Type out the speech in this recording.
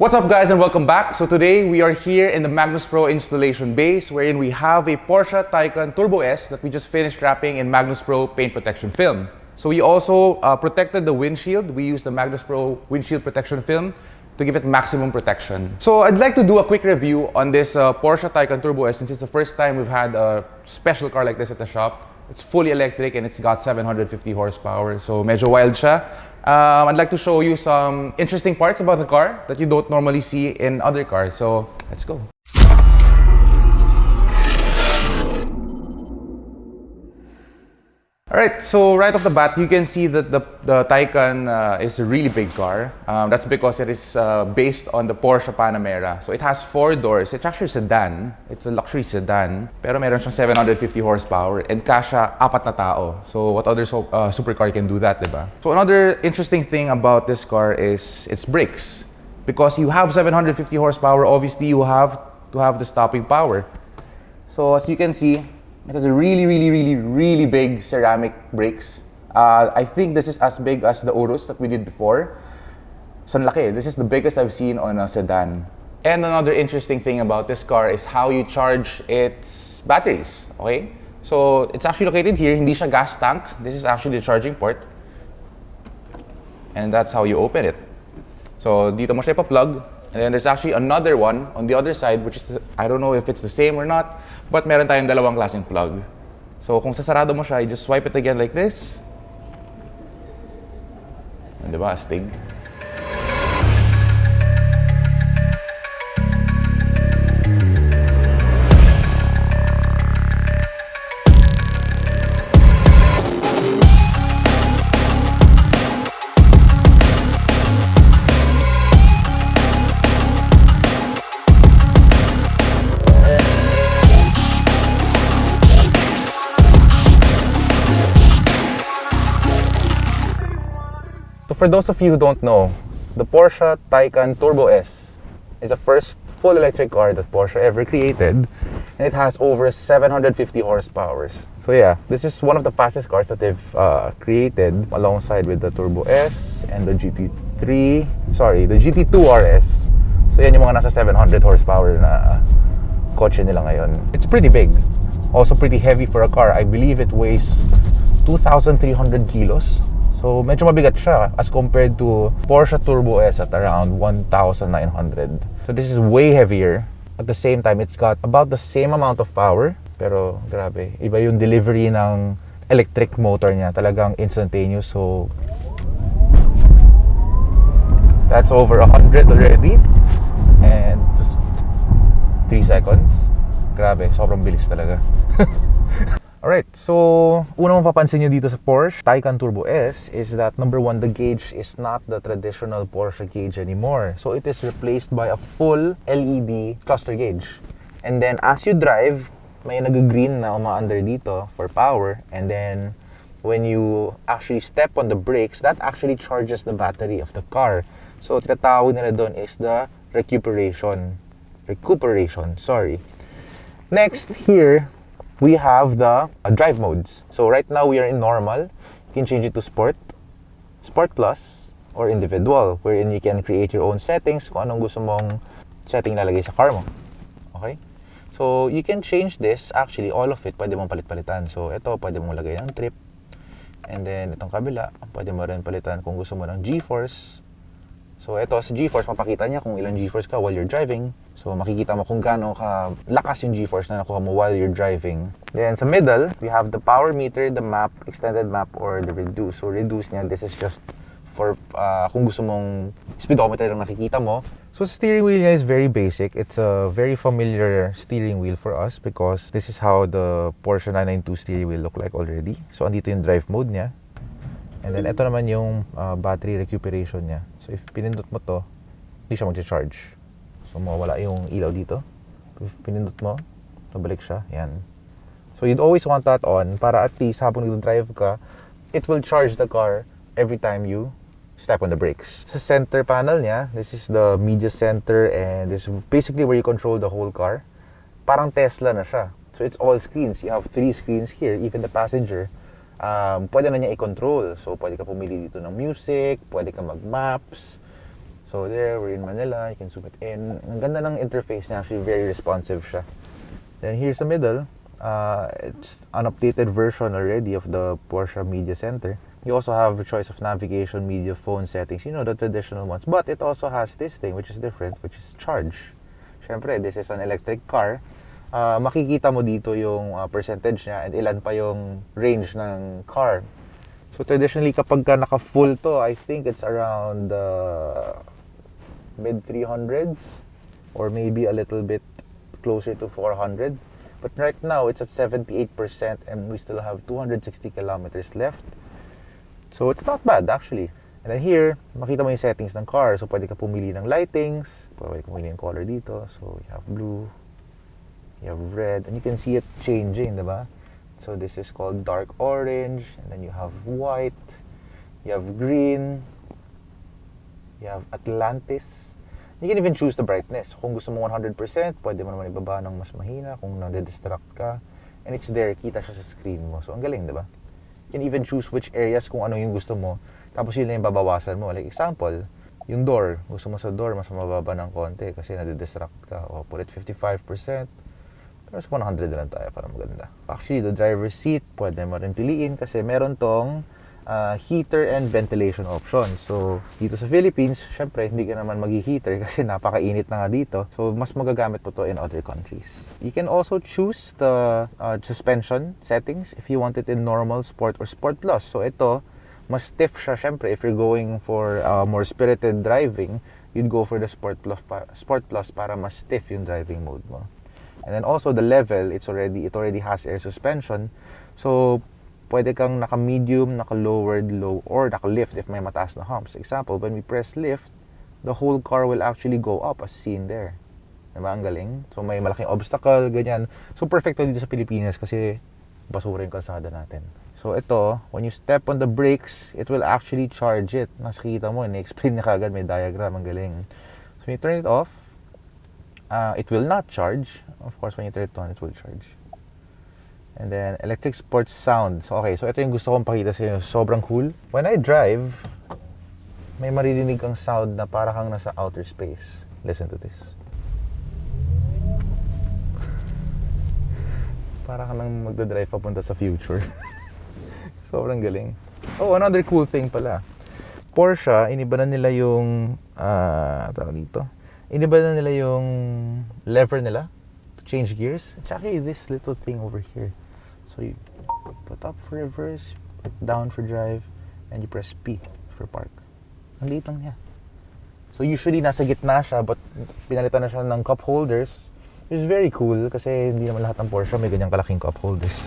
What's up guys and welcome back. So today we are here in the MagnusPro installation base wherein we have a Porsche Taycan Turbo S that we just finished wrapping in MagnusPro paint protection film. So we also protected the windshield. We used the MagnusPro windshield protection film to give it maximum protection. So I'd like to do a quick review on this Porsche Taycan Turbo S since it's the first time we've had a special car like this at the shop. It's fully electric and it's got 750 horsepower, so medyo wild siya. I'd like to show you some interesting parts about the car that you don't normally see in other cars. So let's go. Alright, so right off the bat, you can see that the Taycan is a really big car. That's because it is based on the Porsche Panamera. So it has 4 doors. It's actually a sedan. It's a luxury sedan. Pero meron siyang 750 horsepower and kasha 4 na tao. So what other supercar can do that, diba? So another interesting thing about this car is its brakes. Because you have 750 horsepower, obviously you have to have the stopping power. So as you can see, it has a really big ceramic brakes. I think this is as big as the Urus that we did before. So laki. This is the biggest I've seen on a sedan. And another interesting thing about this car is how you charge its batteries. Okay? So it's actually located here. Hindi siya gas tank. This is actually the charging port. And that's how you open it. So dito mo siya ipa-plug. And then there's actually another one on the other side, which is, I don't know if it's the same or not, but meron tayong dalawang klaseng plug. So kung sasarado mo siya, you just swipe it again like this. And diba, astig. For those of you who don't know, the Porsche Taycan Turbo S is the first full electric car that Porsche ever created, and it has over 750 horsepower. So yeah, this is one of the fastest cars that they've created, alongside with the Turbo S and the the GT2 RS. So yan yung mga nasa 700 horsepower na kotse nila ngayon. It's pretty big, also pretty heavy for a car. I believe it weighs 2,300 kilos. So medyo mabigat siya as compared to Porsche Turbo S at around 1,900. So this is way heavier. At the same time, it's got about the same amount of power. Pero grabe, iba yung delivery ng electric motor niya. Talagang instantaneous. So that's over 100 already. And just 3 seconds. Grabe, sobrang bilis talaga. Alright, so una mong papansin nyo dito sa Porsche Taycan Turbo S is that number 1, the gauge is not the traditional Porsche gauge anymore. So it is replaced by a full LED cluster gauge. And then as you drive, may nag-green na umaandar dito for power. And then when you actually step on the brakes, that actually charges the battery of the car. So tinatawag nila doon is the recuperation. Next here, we have the drive modes. So right now we are in normal. You can change it to Sport, Sport Plus, or Individual, wherein you can create your own settings kung anong gusto mong setting lalagay sa car mo. Okay? So you can change this, actually all of it pwede mong palit-palitan. So ito pwede mong lagay ng trip. And then itong kabila, pwede mo rin palitan kung gusto mo ng G-force. So ito sa G-force, mapakita niya kung ilang G-force ka while you're driving. So makikita mo kung gaano ka lakas yung G-force na nakuha mo while you're driving. Then sa middle, we have the power meter, the map, extended map, or the reduce. So reduce niya, this is just for kung gusto mong speedometer lang nakikita mo. So steering wheel niya is very basic. It's a very familiar steering wheel for us because this is how the Porsche 992 steering wheel look like already. So andito yung drive mode niya. And then ito naman yung battery recuperation niya. So if pinindot mo to, hindi siya mag-charge. So mawala yung ilaw dito. If pinindot mo, babalik siya. Yan. So you'd always want that on para at least habang nag-drive ka, it will charge the car every time you step on the brakes. Sa center panel niya, this is the media center and this is basically where you control the whole car. Parang Tesla na siya. So it's all screens. You have 3 screens here, even the passenger. Pwede na niya i-control. So pwede ka pumili dito ng music, pwede ka mag-maps. So there, we're in Manila, you can zoom it in. Ang ganda ng interface niya, actually very responsive siya. Then here's the middle. It's an updated version already of the Porsche Media Center. You also have a choice of navigation, media, phone settings, you know, the traditional ones. But it also has this thing, which is different, which is charge. Siyempre, this is an electric car. Makikita mo dito yung percentage niya and ilan pa yung range ng car. So traditionally, kapag ka naka-full to, I think it's around mid 300s or maybe a little bit closer to 400. But right now, it's at 78% and we still have 260 kilometers left. So it's not bad actually. And then here, makita mo yung settings ng car. So pwede ka pumili ng lightings, pwede ka pumili ng color dito. So you have blue, you have red, and you can see it changing, diba? So this is called dark orange, and then you have white, you have green, you have Atlantis. You can even choose the brightness. Kung gusto mo 100%, pwede mo naman ibaba ng mas mahina kung nade-distract ka. And it's there, kita siya sa screen mo. So ang galing, diba? You can even choose which areas kung ano yung gusto mo. Tapos yun na yung babawasan mo. Like example, yung door. Gusto mo sa door, mas mababa ng konti kasi nade-distract ka. O put it 55%. Pero sa 100 na lang tayo para maganda. Actually, the driver's seat, pwede mo rin piliin kasi meron tong heater and ventilation option. So, dito sa Philippines, syempre, hindi ka naman mag-heater kasi napakainit na nga dito. So, mas magagamit po to in other countries. You can also choose the suspension settings if you want it in normal, sport, or sport plus. So, ito, mas stiff siya. Syempre, if you're going for more spirited driving, you'd go for the sport plus para mas stiff yung driving mode mo. And then also the level, it already has air suspension. So, pwede kang naka-medium, naka-lowered, low, or naka-lift if may mataas na humps. Example, when we press lift, the whole car will actually go up as seen there. Diba? Ang galing. So, may malaking obstacle, ganyan. So, perfecto dito sa Pilipinas kasi basura yung kalsada natin. So, ito, when you step on the brakes, it will actually charge it. Nakikita mo, ni-explain na kagad, may diagram, ang galing. So, when you turn it off, it will not charge. Of course, when you turn it on, it will charge. And then, electric sports sound. So, okay. So, ito yung gusto kong pakita sa inyo. Sobrang cool. When I drive, may maririnig kang sound na para kang nasa outer space. Listen to this. Para kang nang magdadrive papunta sa future. Sobrang galing. Oh, another cool thing pala. Porsche, iniba na nila yung, tawag dito. Iniba na nila yung lever nila to change gears. It's actually this little thing over here. So you put up for reverse, put down for drive, and you press P for park. Ang liit lang niya. So usually nasa gitna siya, but pinalitan na siya ng cup holders. Which is very cool kasi hindi naman lahat ng Porsche may ganyang kalaking cup holders.